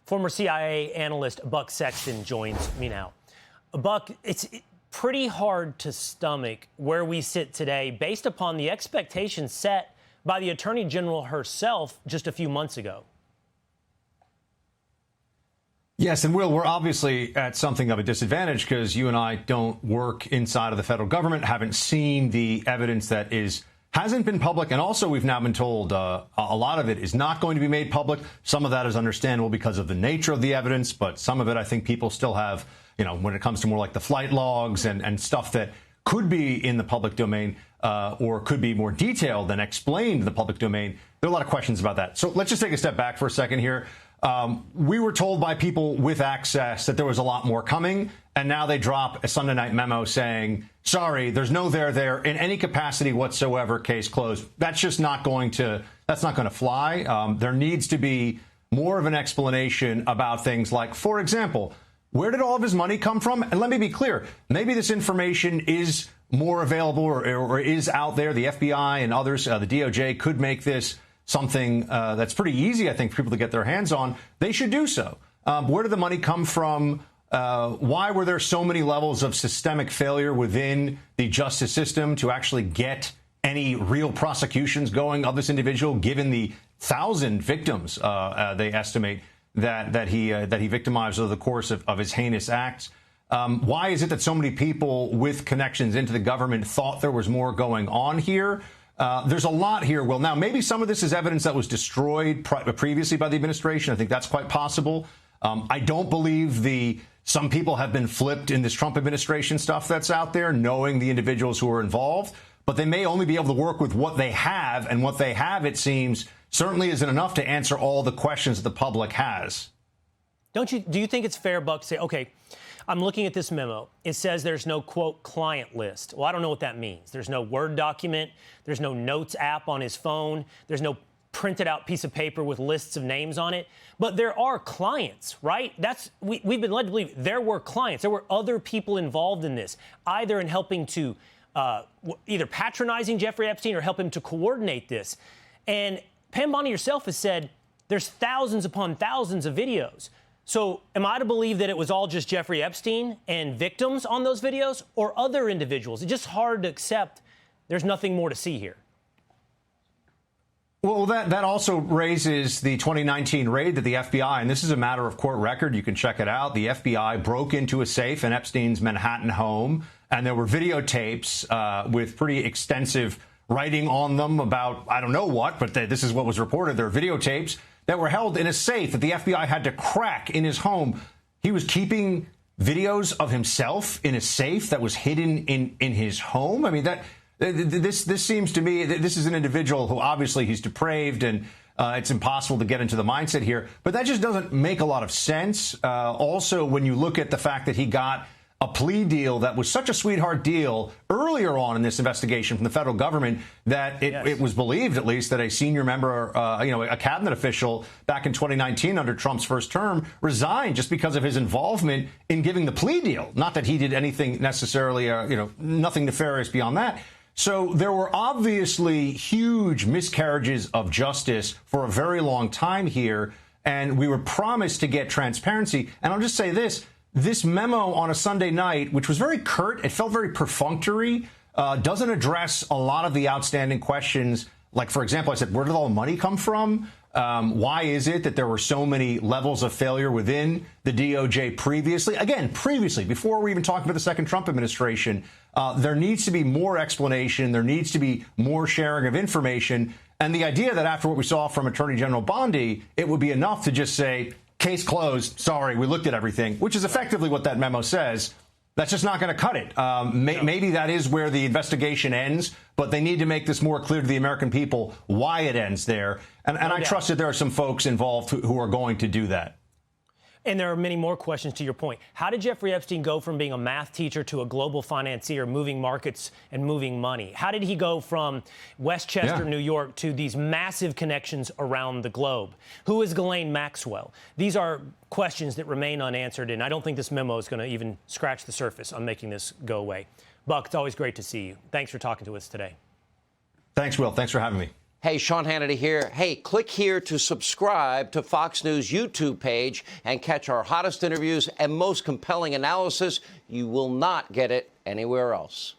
Former CIA analyst Buck Sexton joins me now. Buck, it's pretty hard to stomach where we sit today based upon the expectations set by the Attorney General herself just a few months ago. Yes, and Will, we're obviously at something of a disadvantage because you and I don't work inside of the federal government, haven't seen the evidence that hasn't been public. And also, we've now been told a lot of it is not going to be made public. Some of that is understandable because of the nature of the evidence. But some of it, I think people still have, when it comes to more like the flight logs and stuff that could be in the public domain or could be more detailed than explained in the public domain. There are a lot of questions about that. So let's just take a step back for a second here. We were told by people with access that there was a lot more coming, and now they drop a Sunday night memo saying, sorry, there's no there in any capacity whatsoever, case closed. That's just not going to fly. There needs to be more of an explanation about things like, for example, where did all of his money come from? And let me be clear, maybe this information is more available or is out there. The FBI and others, the DOJ could make this something that's pretty easy, I think, for people to get their hands on. They should do so. Where did the money come from? Why were there so many levels of systemic failure within the justice system to actually get any real prosecutions going of this individual, given the 1,000 victims they estimate that he victimized over the course of his heinous acts? Why is it that so many people with connections into the government thought there was more going on here? There's a lot here, Will. Now, maybe some of this is evidence that was destroyed previously by the administration. I think that's quite possible. I don't believe some people have been flipped in this Trump administration stuff that's out there, knowing the individuals who are involved. But they may only be able to work with what they have. And what they have, it seems, certainly isn't enough to answer all the questions that the public has. Do you think it's fair, Buck, to say, OK, I'm looking at this memo. It says there's no, quote, client list. Well, I don't know what that means. There's no Word document. There's no Notes app on his phone. There's no printed out piece of paper with lists of names on it. But there are clients, right? We've been led to believe there were clients. There were other people involved in this, either in helping to either patronizing Jeffrey Epstein or help him to coordinate this. And Pam Bondi yourself has said there's thousands upon thousands of videos. So am I to believe that it was all just Jeffrey Epstein and victims on those videos or other individuals? It's just hard to accept there's nothing more to see here. Well, that also raises the 2019 raid that the FBI, and this is a matter of court record, you can check it out. The FBI broke into a safe in Epstein's Manhattan home, and there were videotapes with pretty extensive writing on them about, I don't know what, but this is what was reported. There are videotapes that were held in a safe that the FBI had to crack in his home. He was keeping videos of himself in a safe that was hidden in his home. I mean, this seems to me that this is an individual who obviously he's depraved and it's impossible to get into the mindset here. But that just doesn't make a lot of sense. Also, when you look at the fact that he got a plea deal that was such a sweetheart deal earlier on in this investigation from the federal government that it was believed, at least, that a senior member, a cabinet official back in 2019 under Trump's first term resigned just because of his involvement in giving the plea deal. Not that he did anything necessarily, nothing nefarious beyond that. So there were obviously huge miscarriages of justice for a very long time here, and we were promised to get transparency. And I'll just say this memo on a Sunday night, which was very curt, it felt very perfunctory, doesn't address a lot of the outstanding questions. Like, for example, I said, where did all the money come from? Why is it that there were so many levels of failure within the DOJ previously? Again, previously, before we're even talking about the second Trump administration, there needs to be more explanation. There needs to be more sharing of information. And the idea that after what we saw from Attorney General Bondi, it would be enough to just say, case closed. Sorry, we looked at everything, which is effectively what that memo says. That's just not going to cut it. Maybe that is where the investigation ends, but they need to make this more clear to the American people why it ends there. And I trust that there are some folks involved who are going to do that. And there are many more questions to your point. How did Jeffrey Epstein go from being a math teacher to a global financier, moving markets and moving money? How did he go from Westchester, New York, to these massive connections around the globe? Who is Ghislaine Maxwell? These are questions that remain unanswered, and I don't think this memo is going to even scratch the surface on making this go away. Buck, it's always great to see you. Thanks for talking to us today. Thanks, Will. Thanks for having me. Hey, Sean Hannity here. Hey, click here to subscribe to Fox News YouTube page and catch our hottest interviews and most compelling analysis. You will not get it anywhere else.